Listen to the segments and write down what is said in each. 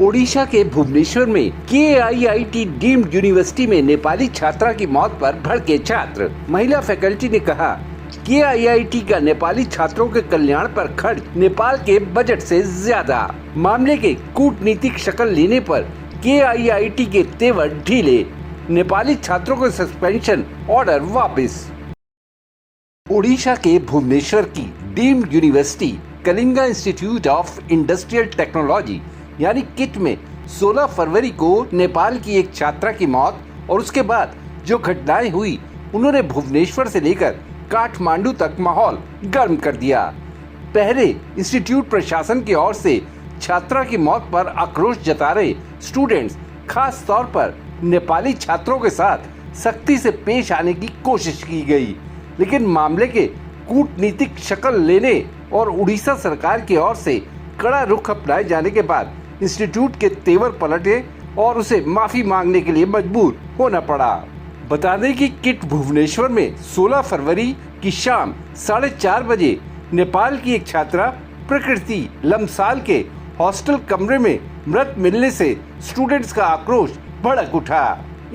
ओडिशा के भुवनेश्वर में KIIT deemed university में नेपाली छात्रा की मौत पर भड़के छात्र। महिला फैकल्टी ने कहा, KIIT का नेपाली छात्रों के कल्याण पर खर्च नेपाल के बजट से ज्यादा। मामले के कूटनीतिक शक्ल लेने पर KIIT के तेवर ढीले, नेपाली छात्रों को सस्पेंशन ऑर्डर वापस। ओडिशा के भुवनेश्वर की deemed university Kalinga institute of industrial technology यानी किट में 16 फरवरी को नेपाल की एक छात्रा की मौत और उसके बाद जो घटनाएं हुई उन्होंने भुवनेश्वर से लेकर काठमांडू तक माहौल गर्म कर दिया। पहले इंस्टीट्यूट प्रशासन की ओर से छात्रा की मौत पर आक्रोश जता रहे स्टूडेंट्स, खास तौर पर नेपाली छात्रों के साथ सख्ती से पेश आने की कोशिश की गई, लेकिन मामले के कूटनीतिक शक्ल लेने और उड़ीसा सरकार की ओर से कड़ा रुख अपनाए जाने के बाद इंस्टीट्यूट के तेवर पलटे और उसे माफी मांगने के लिए मजबूर होना पड़ा। बता दें कि किट भुवनेश्वर में 16 फरवरी की शाम 4:30 बजे नेपाल की एक छात्रा प्रकृति लम्साल के हॉस्टल कमरे में मृत मिलने से स्टूडेंट्स का आक्रोश भड़क उठा।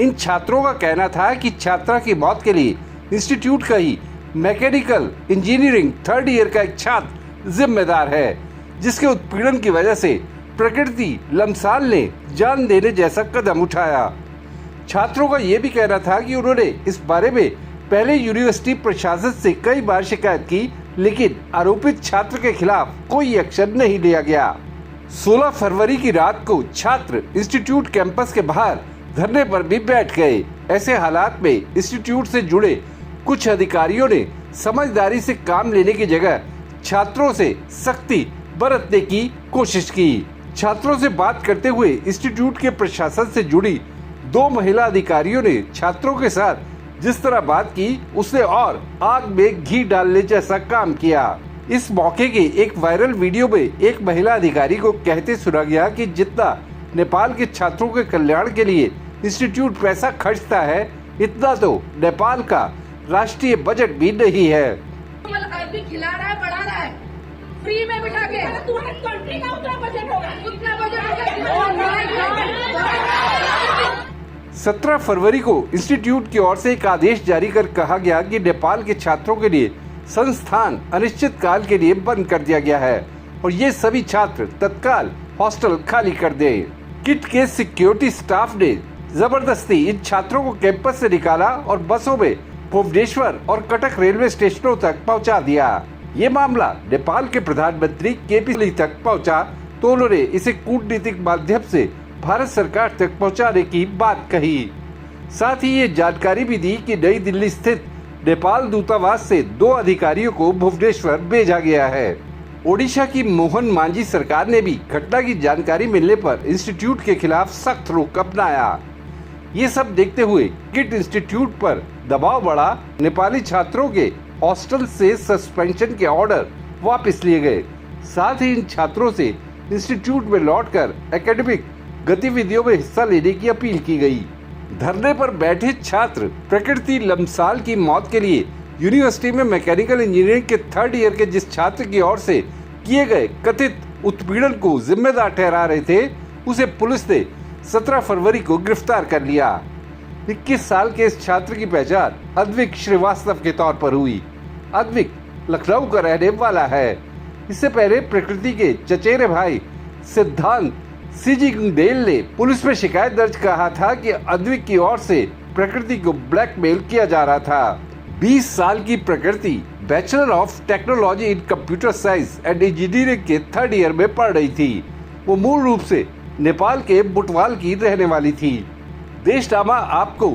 इन छात्रों का कहना था कि छात्रा की मौत के लिए इंस्टीट्यूट का ही मैकेनिकल इंजीनियरिंग 3rd ईयर का एक छात्र जिम्मेदार है, जिसके उत्पीड़न की वजह से प्रकृति लम्साल ने जान देने जैसा कदम उठाया। छात्रों का ये भी कहना था कि उन्होंने इस बारे में पहले यूनिवर्सिटी प्रशासन से कई बार शिकायत की, लेकिन आरोपित छात्र के खिलाफ कोई एक्शन नहीं लिया गया। 16 फरवरी की रात को छात्र इंस्टीट्यूट कैंपस के बाहर धरने पर भी बैठ गए। ऐसे हालात में इंस्टीट्यूट से जुड़े कुछ अधिकारियों ने समझदारी से काम लेने की जगह छात्रों से सख्ती बरतने की कोशिश की। छात्रों से बात करते हुए इंस्टीट्यूट के प्रशासन से जुड़ी 2 महिला अधिकारियों ने छात्रों के साथ जिस तरह बात की उसने और आग में घी डालने जैसा काम किया। इस मौके के एक वायरल वीडियो में एक महिला अधिकारी को कहते सुना गया कि जितना नेपाल के छात्रों के कल्याण के लिए इंस्टीट्यूट पैसा खर्चता है, इतना तो नेपाल का राष्ट्रीय बजट भी नहीं है। खिला रहा है, बढ़ा रहा है, फ्री में बिठा के। तुम्हारे कंट्री का उतना बजट होगा, उतना बजट होगा। 17 फरवरी को इंस्टीट्यूट की ओर से एक आदेश जारी कर कहा गया कि नेपाल के छात्रों के लिए संस्थान अनिश्चित काल के लिए बंद कर दिया गया है और ये सभी छात्र तत्काल हॉस्टल खाली कर दें। किट के सिक्योरिटी स्टाफ ने जबरदस्ती इन छात्रों को कैंपस से निकाला और बसों में भुवनेश्वर और कटक रेलवे स्टेशनों तक पहुंचा दिया। ये मामला नेपाल के प्रधानमंत्री KP ओली तक पहुंचा तो उन्होंने इसे कूटनीतिक माध्यम से भारत सरकार तक पहुंचाने की बात कही। साथ ही ये जानकारी भी दी कि नई दिल्ली स्थित नेपाल दूतावास से 2 अधिकारियों को भुवनेश्वर भेजा गया है। ओडिशा की मोहन मांझी सरकार ने भी घटना की जानकारी मिलने पर इंस्टीट्यूट के खिलाफ सख्त रुख अपनाया। ये सब देखते हुए किट इंस्टीट्यूट पर दबाव बढ़ा। नेपाली छात्रों के हॉस्टल से सस्पेंशन के ऑर्डर वापस लिए गए। साथ ही इन छात्रों से इंस्टीट्यूट में लौटकर एकेडमिक गतिविधियों में हिस्सा लेने की अपील की गई। धरने पर बैठे छात्र प्रकृति लम्साल की मौत के लिए यूनिवर्सिटी में मैकेनिकल इंजीनियरिंग के 3rd ईयर के जिस छात्र की ओर से किए गए कथित उत्पीड़न को जिम्मेदार ठहरा रहे थे, उसे पुलिस ने 17 फरवरी को गिरफ्तार कर लिया। 21 साल के इस छात्र की पहचान अद्विक श्रीवास्तव के तौर पर हुई। अद्विक लखनऊ का रहने वाला है। इससे पहले प्रकृति के चचेरे भाई सिद्धांत सिजिंगदेल ने पुलिस में शिकायत दर्ज कहा था कि अद्विक की ओर से प्रकृति को ब्लैकमेल किया जा रहा था। 20 साल की प्रकृति bachelor of technology in computer science and engineering के 3rd ईयर में पढ़ रही थी। वो मूल रूप से नेपाल के बुटवाल की रहने वाली थी। देशनामा आपको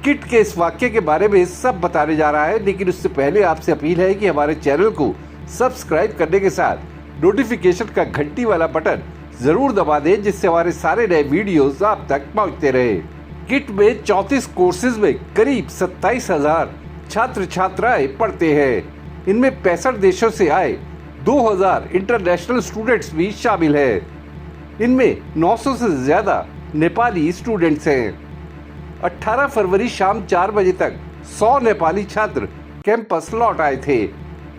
किट के इस वाक्य के बारे में सब बताने जा रहा है, लेकिन उससे पहले आपसे अपील है कि हमारे चैनल को सब्सक्राइब करने के साथ नोटिफिकेशन का घंटी वाला बटन जरूर दबा दें, जिससे हमारे सारे नए वीडियोस आप तक पहुंचते रहे। किट में 34 कोर्सेज में करीब 27,000 छात्र छात्राएं पढ़ते हैं। इनमें 65 देशों से आए 2000 इंटरनेशनल स्टूडेंट्स भी शामिल हैं। इनमें 900 से ज्यादा नेपाली स्टूडेंट्स हैं। 18 फरवरी शाम 4 बजे तक 100 नेपाली छात्र कैंपस लौट आए थे।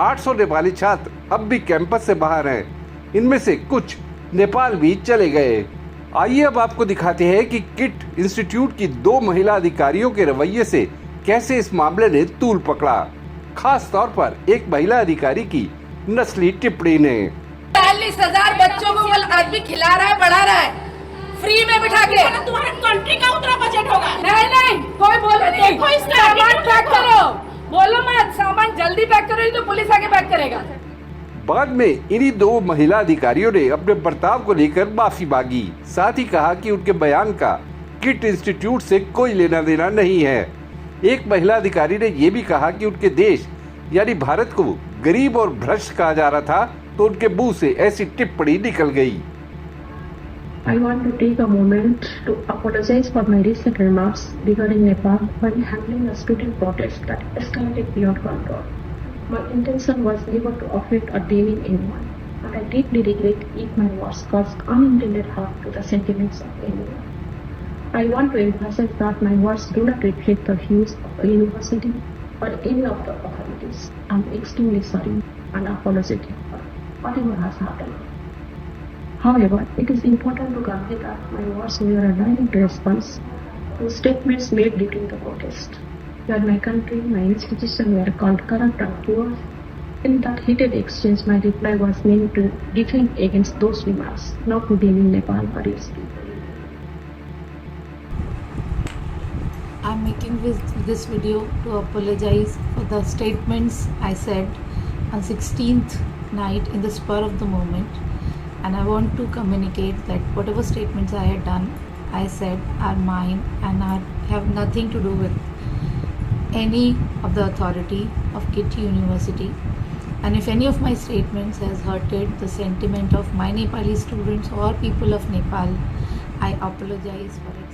800 नेपाली छात्र अब भी कैंपस से बाहर हैं। इनमें से कुछ नेपाल भी चले गए। आइए अब आपको दिखाते हैं कि किट इंस्टीट्यूट की 2 महिला अधिकारियों के रवैये से कैसे इस मामले ने तूल पकड़ा, खास तौर पर एक महिला अधिकारी की नस्ली टिप्पणी ने। 40,000 बच्चों को वो आदमी खिला रहा है, पढ़ा रहा है, फ्री में बिठा के। तुम्हारे कंट्री का उतना बजट होगा। नहीं, कोई बोले नहीं, कोई सामान पैक करो, बोलो मत, सामान जल्दी पैक करो, नहीं तो पुलिस आके पैक करेगा। बाद में इन्हीं 2 महिला अधिकारियों ने अपने बर्ताव को लेकर माफी मांगी। साथ ही कहा कि उनके बयान का किट इंस्टीट्यूट से कोई लेना देना नहीं है। एक महिला अधिकारी ने यह भी कहा कि उनके देश यानी भारत को गरीब और भ्रष्ट कहा जा रहा था, तो उनके मुंह से ऐसी टिप्पणी निकल गई। I want to take a moment to apologize for my recent remarks regarding Nepal while handling a student protest that escalated beyond control. My intention was never to offend or demean anyone, and I deeply regret if my words caused unintended harm to the sentiments of anyone. I want to emphasize that my words do not reflect the views of the university or any of the authorities. I am extremely sorry and apologetic for whatever has happened. However, it is important to convey that my words were a direct response to statements made during the protest, where my country, my institution were called corrupt and poor. In that heated exchange, my reply was meant to defend against those remarks, not to demean Nepal or its people. I'm making this video to apologize for the statements I said on 16th night in the spur of the moment. And I want to communicate that whatever statements I had done, I said are mine and have nothing to do with any of the authority of KIT University. And if any of my statements has hurted the sentiment of my Nepali students or people of Nepal, I apologize for it.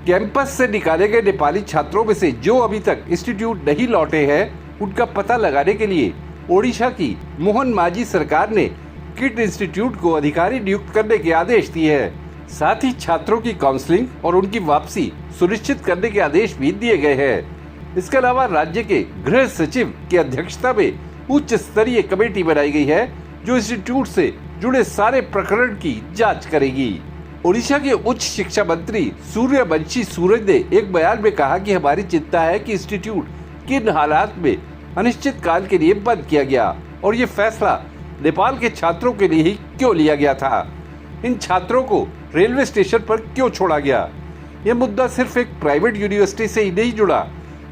Campus से निकाले गए नेपाली छात्रों में से जो अभी तक institute नहीं लौटे हैं, उनका पता लगाने के लिए ओडिशा की मोहन मांझी सरकार ने किट इंस्टीट्यूट को अधिकारी नियुक्त करने के आदेश दिए हैं। साथ ही छात्रों की काउंसलिंग और उनकी वापसी सुनिश्चित करने के आदेश भी दिए गए हैं। इसके अलावा राज्य के गृह सचिव की अध्यक्षता में उच्च स्तरीय कमेटी बनाई गई है, जो इंस्टीट्यूट से जुड़े सारे प्रकरण की जांच करेगी। ओडिशा के उच्च शिक्षा मंत्री सूर्यवंशी सूरज ने एक बयान में कहा कि हमारी चिंता है कि इंस्टीट्यूट किन हालात में अनिश्चित काल के लिए बंद किया गया और ये फैसला नेपाल के छात्रों के लिए ही क्यों लिया गया था। इन छात्रों को रेलवे स्टेशन पर क्यों छोड़ा गया। यह मुद्दा सिर्फ एक प्राइवेट यूनिवर्सिटी से ही नहीं जुड़ा,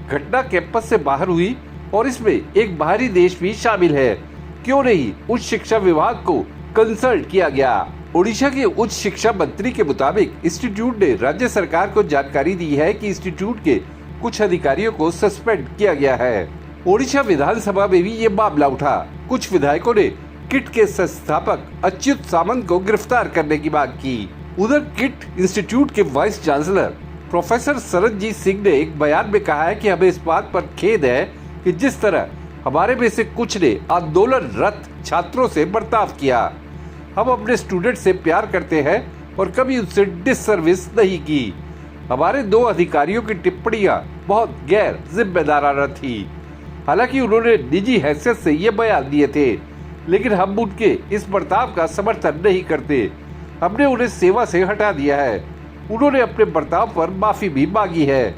घटना कैंपस से बाहर हुई और इसमें एक बाहरी देश भी शामिल है। क्यों नहीं उच्च शिक्षा विभाग को कंसल्ट किया गया। ओडिशा के उच्च शिक्षा मंत्री के मुताबिक इंस्टीट्यूट ने राज्य सरकार को जानकारी दी है कि इंस्टीट्यूट के कुछ अधिकारियों को सस्पेंड किया गया है। ओडिशा विधानसभा में भी ये मामला उठा। कुछ विधायकों ने किट के संस्थापक अच्युत सामंत को गिरफ्तार करने की मांग की। उधर किट इंस्टीट्यूट के vice chancellor professor Saranjit Singh ने एक बयान में कहा है कि हमें इस बात पर खेद है कि जिस तरह हमारे में से कुछ ने आंदोलनरत छात्रों से बर्ताव किया। हम अपने स्टूडेंट से प्यार करते हैं और कभी उनसे डिससर्विस नहीं की। हमारे 2 अधिकारियों की टिप्पणियां बहुत गैर जिम्मेदाराना थी। हालांकि उन्होंने निजी हैसियत से ये बयान दिए थे, लेकिन हम उनके इस बर्ताव का समर्थन नहीं करते। हमने उन्हें सेवा से हटा दिया है। उन्होंने अपने बर्ताव पर माफी भी मांगी है।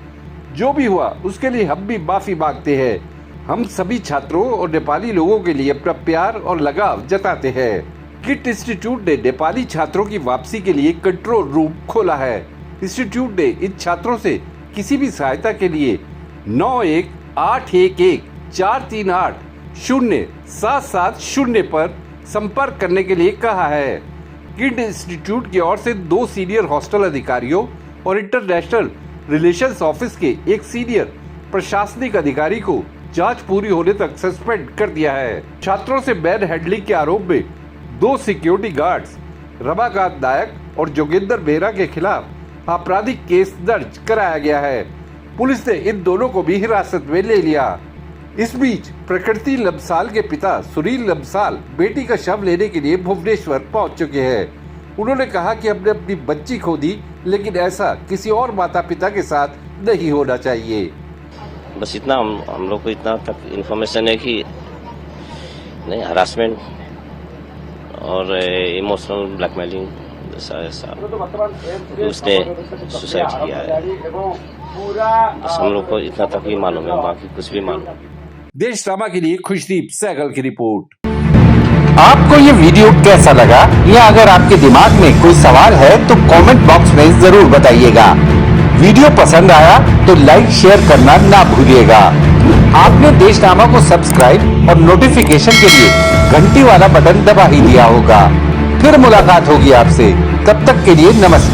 जो भी हुआ उसके लिए हम भी माफी मांगते हैं। हम सभी छात्रों और नेपाली लोगों के लिए अपना प्यार और लगाव जताते हैं। किट इंस्टीट्यूट ने नेपाली छात्रों की वापसी के लिए कंट्रोल रूम खोला है। इंस्टीट्यूट ने इन छात्रों से किसी भी सहायता के लिए 918114380770 पर संपर्क करने के लिए कहा है। किट इंस्टीट्यूट की ओर से 2 सीनियर हॉस्टल अधिकारियों और इंटरनेशनल रिलेशंस ऑफिस के एक सीनियर प्रशासनिक अधिकारी को जांच पूरी होने तक सस्पेंड कर दिया है। छात्रों से मैन हैंडलिंग के आरोप में 2 सिक्योरिटी गार्ड्स रमाकांत नायक और जोगेंद्र बेहरा के खिलाफ आपराधिक केस दर्ज कराया गया है। पुलिस ने इन दोनों को भी हिरासत में ले लिया। इस बीच प्रकृति लम्साल के पिता सुनील लम्साल बेटी का शव लेने के लिए भुवनेश्वर पहुंच चुके हैं। उन्होंने कहा कि हमने अपनी बच्ची खो दी, लेकिन ऐसा किसी और माता पिता के साथ नहीं होना चाहिए। बस इतना हम लोग को इतना तक इन्फॉर्मेशन है कि नहीं हरासमेंट और इमोशनल ब्लैकमेलिंग कि उसने सुसाइड किया है। बस हम लोग को इतना तक ही मालूम है, बाकी कुछ भी मालूम नहीं। देशनामा के लिए खुशदीप सहगल की रिपोर्ट। आपको ये वीडियो कैसा लगा, या अगर आपके दिमाग में कोई सवाल है तो कमेंट बॉक्स में जरूर बताइएगा। वीडियो पसंद आया तो लाइक शेयर करना ना भूलिएगा। आपने देशनामा को सब्सक्राइब और नोटिफिकेशन के लिए घंटी वाला बटन दबा ही दिया होगा। फिर मुलाकात होगी आपसे, तब तक के लिए नमस्कार।